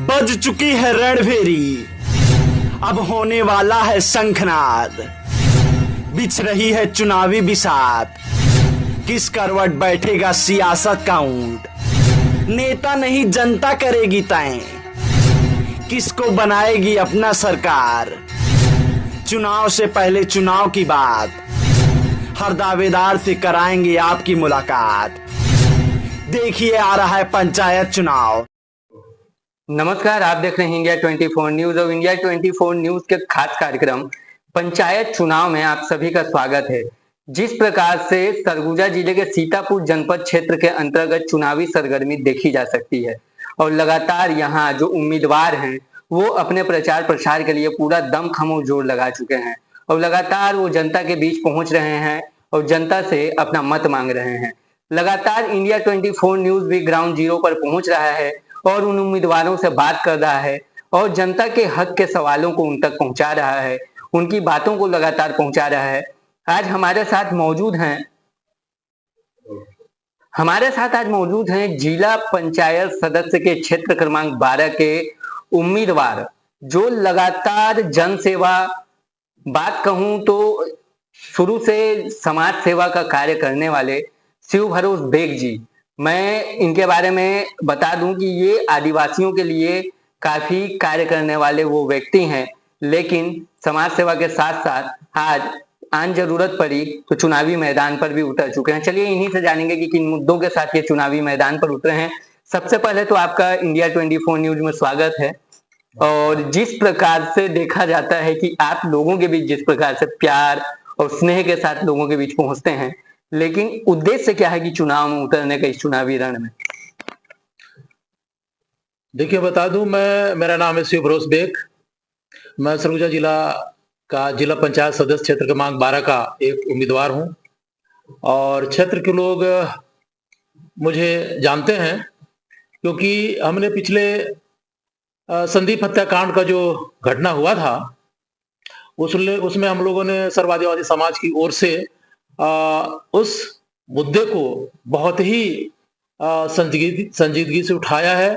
बज चुकी है रणभेरी, अब होने वाला है शंखनाद। बिछ रही है चुनावी बिसात, किस करवट बैठेगा सियासत का ऊंट। नेता नहीं जनता करेगी तय, किसको बनाएगी अपना सरकार। चुनाव से पहले चुनाव की बात, हर दावेदार से कराएंगे आपकी मुलाकात। देखिए आ रहा है पंचायत चुनाव। नमस्कार, आप देख रहे हैं इंडिया 24 न्यूज और इंडिया 24 न्यूज के खास कार्यक्रम पंचायत चुनाव में आप सभी का स्वागत है। जिस प्रकार से सरगुजा जिले के सीतापुर जनपद क्षेत्र के अंतर्गत चुनावी सरगर्मी देखी जा सकती है और लगातार यहाँ जो उम्मीदवार हैं वो अपने प्रचार प्रसार के लिए पूरा दमखम और जोर लगा चुके हैं और लगातार वो जनता के बीच पहुंच रहे हैं और जनता से अपना मत मांग रहे हैं। लगातार इंडिया 24 न्यूज भी ग्राउंड जीरो पर पहुंच रहा है और उन उम्मीदवारों से बात कर रहा है और जनता के हक के सवालों को उन तक पहुंचा रहा है, उनकी बातों को लगातार पहुंचा रहा है। आज हमारे साथ मौजूद हैं जिला पंचायत सदस्य के क्षेत्र क्रमांक 12 के उम्मीदवार, जो लगातार जन सेवा, बात कहूं तो शुरू से समाज सेवा का कार्य करने वाले शिव भरोस बेग जी। मैं इनके बारे में बता दूं कि ये आदिवासियों के लिए काफी कार्य करने वाले वो व्यक्ति हैं, लेकिन समाज सेवा के साथ साथ आज आन जरूरत पड़ी तो चुनावी मैदान पर भी उतर चुके हैं। चलिए इन्हीं से जानेंगे कि किन मुद्दों के साथ ये चुनावी मैदान पर उतरे हैं। सबसे पहले तो आपका इंडिया 24 न्यूज में स्वागत है। और जिस प्रकार से देखा जाता है कि आप लोगों के बीच जिस प्रकार से प्यार और स्नेह के साथ लोगों के बीच पहुंचते हैं, लेकिन उद्देश्य क्या है कि चुनाव में उतरने का, इस चुनावी रण में? देखिए बता दूं, मेरा नाम है शिव भरोस बेग। मैं सरगुजा जिला पंचायत सदस्य क्षेत्र क्रमांक 12 का एक उम्मीदवार हूं और क्षेत्र के लोग मुझे जानते हैं क्योंकि हमने पिछले संदीप हत्याकांड का जो घटना हुआ था उसमें हम लोगों ने सर्ववादी समाज की ओर से उस मुद्दे को बहुत ही संजीदगी से उठाया है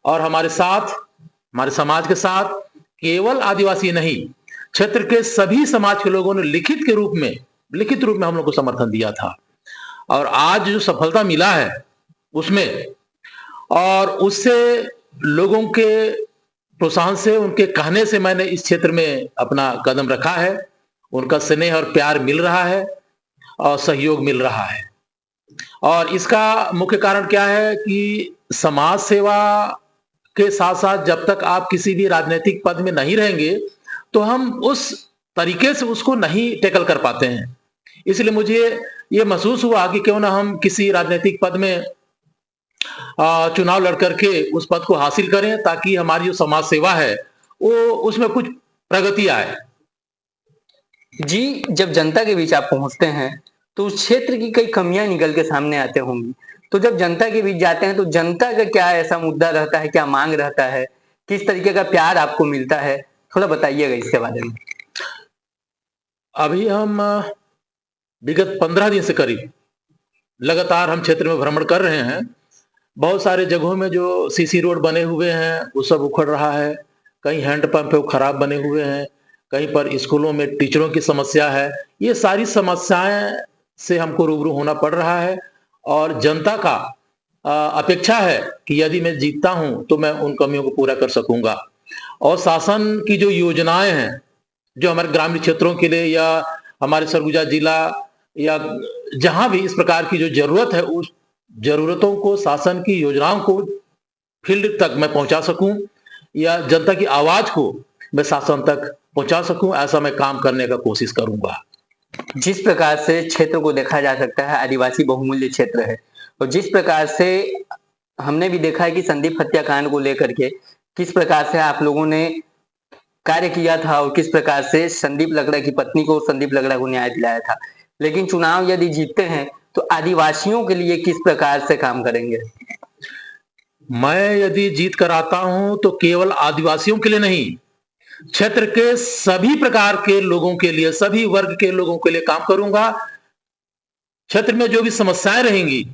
और हमारे समाज के साथ केवल आदिवासी नहीं, क्षेत्र के सभी समाज के लोगों ने लिखित रूप में हम लोग को समर्थन दिया था। और आज जो सफलता मिला है उसमें, और उससे लोगों के प्रोत्साहन से, उनके कहने से मैंने इस क्षेत्र में अपना कदम रखा है। उनका स्नेह और प्यार मिल रहा है और सहयोग मिल रहा है। और इसका मुख्य कारण क्या है कि समाज सेवा के साथ साथ जब तक आप किसी भी राजनीतिक पद में नहीं रहेंगे तो हम उस तरीके से उसको नहीं टैकल कर पाते हैं। इसलिए मुझे ये महसूस हुआ कि क्यों ना हम किसी राजनीतिक पद में चुनाव लड़ करके उस पद को हासिल करें, ताकि हमारी जो समाज सेवा है वो उसमें कुछ प्रगति आए। जी, जब जनता के बीच आप पहुंचते हैं तो उस क्षेत्र की कई कमियां निकल के सामने आते होंगी, तो जब जनता के बीच जाते हैं तो जनता का क्या ऐसा मुद्दा रहता है, क्या मांग रहता है, किस तरीके का प्यार आपको मिलता है, थोड़ा बताइएगा इसके बारे में। अभी हम विगत 15 दिन से करीब लगातार हम क्षेत्र में भ्रमण कर रहे हैं। बहुत सारे जगहों में जो सीसी रोड बने हुए हैं वो सब उखड़ रहा है, कहीं हैंडपंप है वो खराब बने हुए हैं, कहीं पर स्कूलों में टीचरों की समस्या है। ये सारी समस्याएं से हमको रूबरू होना पड़ रहा है और जनता का अपेक्षा है कि यदि मैं जीतता हूं तो मैं उन कमियों को पूरा कर सकूंगा। और शासन की जो योजनाएं हैं जो हमारे ग्रामीण क्षेत्रों के लिए या हमारे सरगुजा जिला या जहां भी इस प्रकार की जो जरूरत है, उस जरूरतों को, शासन की योजनाओं को फील्ड तक मैं पहुंचा सकूं या जनता की आवाज को मैं शासन तक पहुंचा सकूं, ऐसा मैं काम करने का कोशिश करूंगा। जिस प्रकार से क्षेत्र को देखा जा सकता है, आदिवासी बहुमूल्य क्षेत्र है, और जिस प्रकार से हमने भी देखा है कि संदीप हत्याकांड को लेकर के किस प्रकार से आप लोगों ने कार्य किया था और किस प्रकार से संदीप लकड़ा की पत्नी को, संदीप लकड़ा को न्याय दिलाया था, लेकिन चुनाव यदि जीतते हैं तो आदिवासियों के लिए किस प्रकार से काम करेंगे? मैं यदि जीत कर आता हूं तो केवल आदिवासियों के लिए नहीं, क्षेत्र के सभी प्रकार के लोगों के लिए, सभी वर्ग के लोगों के लिए काम करूंगा। क्षेत्र में जो भी समस्याएं रहेंगी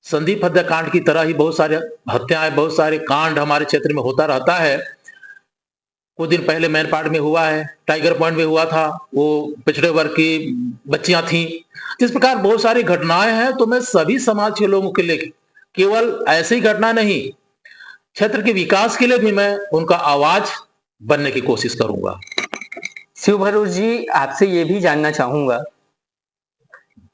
संदीप हत्याकांड की तरह ही बहुत सारे हत्याएं, बहुत सारे कांड हमारे क्षेत्र में होता रहता है। कुछ दिन पहले मैनपाट में हुआ है, टाइगर पॉइंट में हुआ था, वो पिछड़े वर्ग की बच्चियां थीं। इस प्रकार बहुत सारी घटनाएं हैं। तो मैं सभी समाज के लोगों के लिए केवल ऐसी घटना नहीं, क्षेत्र के विकास के लिए भी मैं उनका आवाज बनने की कोशिश करूंगा। शिव भरूच जी, आपसे ये भी जानना चाहूंगा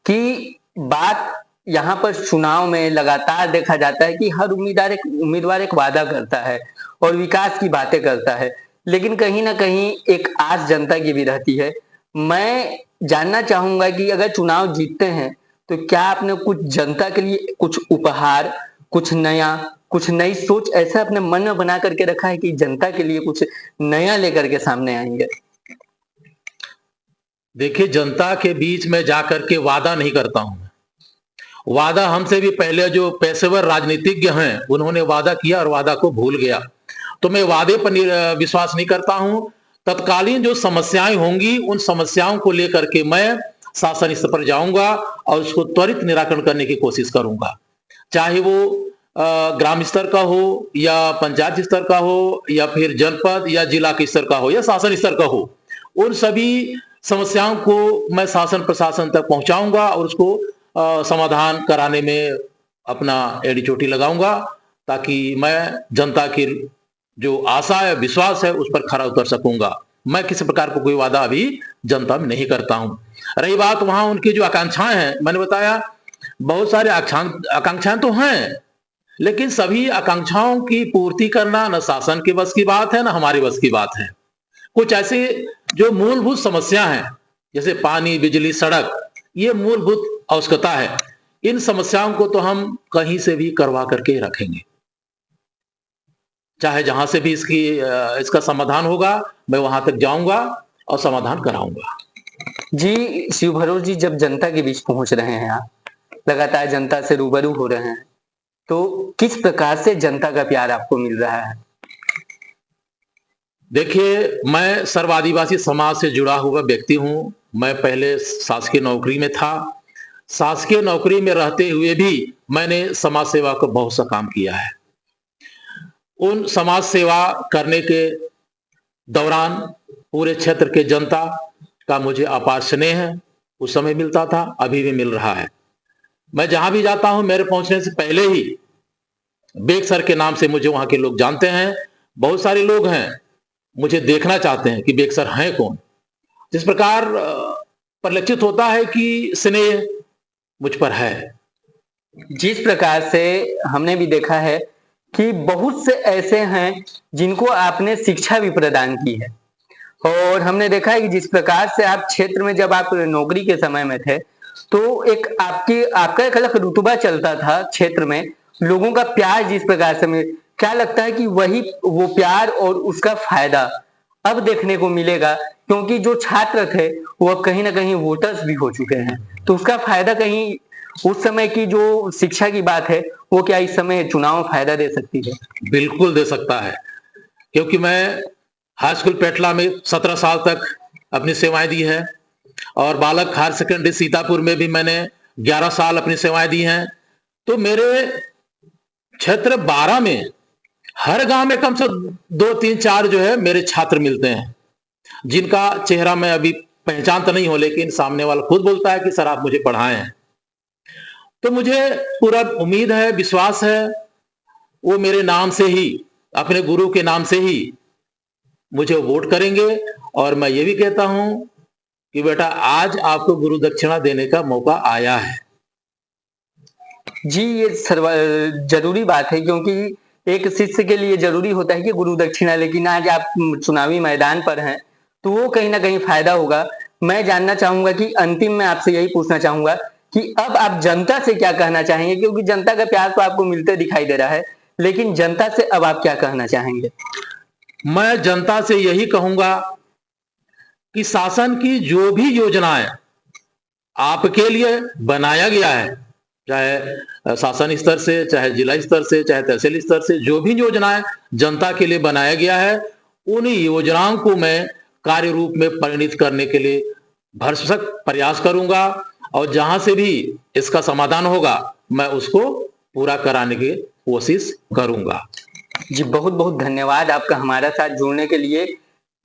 कि बात यहाँ पर चुनाव में लगातार देखा जाता है कि हर उम्मीदवार एक वादा करता है और विकास की बातें करता है, लेकिन कहीं ना कहीं एक आस जनता की भी रहती है। मैं जानना चाहूंगा कि अगर चुनाव जीतते हैं तो क्या आपने कुछ जनता के लिए कुछ उपहार, कुछ नया, कुछ नई सोच ऐसा अपने मन में बना करके रखा है कि जनता के लिए कुछ नया लेकर के सामने आएंगे? देखिए, जनता के बीच में जाकर के वादा नहीं करता हूं। वादा हमसे भी पहले जो पेशेवर राजनीतिज्ञ हैं उन्होंने वादा किया और वादा को भूल गया। तो मैं वादे पर विश्वास नहीं करता हूं। तत्कालीन जो समस्याएं होंगी उन समस्याओं को लेकर के मैं शासन स्तर पर जाऊंगा और उसको त्वरित निराकरण करने की कोशिश करूंगा, चाहे वो ग्राम स्तर का हो या पंचायत स्तर का हो या फिर जनपद या जिला के स्तर का हो या शासन स्तर का हो। उन सभी समस्याओं को मैं शासन प्रशासन तक पहुंचाऊंगा और उसको समाधान कराने में अपना एड़ी चोटी लगाऊंगा, ताकि मैं जनता की जो आशा है, विश्वास है, उस पर खरा उतर सकूंगा। मैं किसी प्रकार को कोई वादा अभी जनता में नहीं करता हूं। रही बात वहां उनकी जो आकांक्षाएं हैं, मैंने बताया बहुत सारे आकांक्षाएं तो हैं, लेकिन सभी आकांक्षाओं की पूर्ति करना न शासन के बस की बात है, न हमारे बस की बात है। कुछ ऐसे जो मूलभूत समस्या हैं, जैसे पानी, बिजली, सड़क, ये मूलभूत आवश्यकता है। इन समस्याओं को तो हम कहीं से भी करवा करके रखेंगे, चाहे जहां से भी इसका समाधान होगा, मैं वहां तक जाऊंगा और समाधान कराऊंगा। जी शिव भरूच जी, जब जनता के बीच पहुंच रहे हैं, आप लगातार जनता से रूबरू हो रहे हैं, तो किस प्रकार से जनता का प्यार आपको मिल रहा है? देखिए, मैं सर्व आदिवासी समाज से जुड़ा हुआ व्यक्ति हूं। मैं पहले शासकीय नौकरी में था। शासकीय नौकरी में रहते हुए भी मैंने समाज सेवा का बहुत सा काम किया है। उन समाज सेवा करने के दौरान पूरे क्षेत्र के जनता का मुझे अपार स्नेह है, उस समय मिलता था, अभी भी मिल रहा है। मैं जहां भी जाता हूं, मेरे पहुंचने से पहले ही बेग सर के नाम से मुझे वहां के लोग जानते हैं। बहुत सारे लोग हैं मुझे देखना चाहते हैं कि बेग सर हैं कौन। जिस प्रकार परिलक्षित होता है कि स्नेह मुझ पर है। जिस प्रकार से हमने भी देखा है कि बहुत से ऐसे हैं जिनको आपने शिक्षा भी प्रदान की है, और हमने देखा है कि जिस प्रकार से आप क्षेत्र में जब आप नौकरी के समय में थे, तो एक आपका एक अलग रुतबा चलता था क्षेत्र में, लोगों का प्यार जिस प्रकार से क्या लगता है कि वही वो प्यार और उसका फायदा अब देखने को मिलेगा, क्योंकि जो छात्र थे वो अब कहीं ना कहीं वोटर्स भी हो चुके हैं, तो उसका फायदा कहीं उस समय की जो शिक्षा की बात है वो क्या इस समय चुनाव फायदा दे सकती है? बिल्कुल दे सकता है, क्योंकि मैं हाई स्कूल पेटला में 17 साल तक अपनी सेवाएं दी है और बालक हायर सेकेंडरी सीतापुर में भी मैंने 11 साल अपनी सेवाएं दी हैं। तो मेरे क्षेत्र 12 में हर गांव में कम से 2, 3, 4 जो है मेरे छात्र मिलते हैं, जिनका चेहरा मैं अभी पहचानता नहीं हूं, लेकिन सामने वाला खुद बोलता है कि सर आप मुझे पढ़ाए हैं। तो मुझे पूरा उम्मीद है, विश्वास है, वो मेरे नाम से ही, अपने गुरु के नाम से ही मुझे वोट करेंगे। और मैं ये भी कहता हूं कि बेटा आज आपको गुरु दक्षिणा देने का मौका आया है। जी, ये जरूरी बात है, क्योंकि एक शिष्य के लिए जरूरी होता है कि गुरु दक्षिणा, लेकिन आज आप चुनावी मैदान पर हैं तो वो कहीं ना कहीं फायदा होगा। मैं जानना चाहूंगा कि अंतिम में आपसे यही पूछना चाहूंगा कि अब आप जनता से क्या कहना चाहेंगे, क्योंकि जनता का प्यार तो आपको मिलते दिखाई दे रहा है, लेकिन जनता से अब आप क्या कहना चाहेंगे? मैं जनता से यही कहूंगा कि शासन की जो भी योजनाएं आपके लिए बनाया गया है, चाहे शासन स्तर से, चाहे जिला स्तर से, चाहे तहसील स्तर से, जो भी योजनाएं जनता के लिए बनाया गया है, उन योजनाओं को मैं कार्य रूप में परिणित करने के लिए भरसक प्रयास करूंगा। और जहां से भी इसका समाधान होगा मैं उसको पूरा कराने की कोशिश करूंगा। जी बहुत बहुत धन्यवाद आपका हमारे साथ जुड़ने के लिए।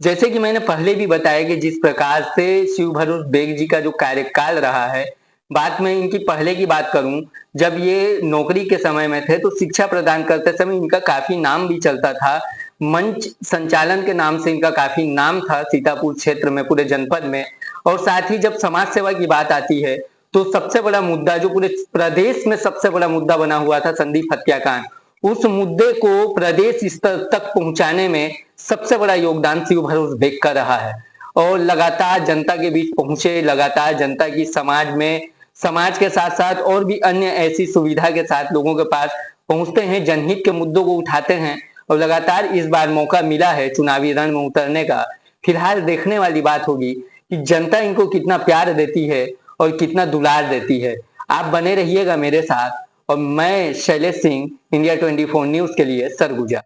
जैसे कि मैंने पहले भी बताया कि जिस प्रकार से शिव भरोस बेग जी का जो कार्यकाल रहा है, बात मैं इनकी पहले की बात करूं, जब ये नौकरी के समय में थे तो शिक्षा प्रदान करते समय इनका काफी नाम भी चलता था। मंच संचालन के नाम से इनका काफी नाम था सीतापुर क्षेत्र में, पूरे जनपद में। और साथ ही जब समाज सेवा की बात आती है तो सबसे बड़ा मुद्दा जो पूरे प्रदेश में सबसे बड़ा मुद्दा बना हुआ था, संदीप हत्याकांड, उस मुद्दे को प्रदेश स्तर तक पहुंचाने में सबसे बड़ा योगदान शिव भरोस बेग का रहा है। और लगातार जनता के बीच पहुंचे, लगातार जनता की समाज में, समाज के साथ साथ और भी अन्य ऐसी सुविधा के साथ लोगों के पास पहुंचते हैं, जनहित के मुद्दों को उठाते हैं। और लगातार इस बार मौका मिला है चुनावी रण में उतरने का। फिलहाल देखने वाली बात होगी कि जनता इनको कितना प्यार देती है और कितना दुलार देती है। आप बने रहिएगा मेरे साथ, और मैं शैलेश सिंह, इंडिया 24 न्यूज के लिए सरगुजा।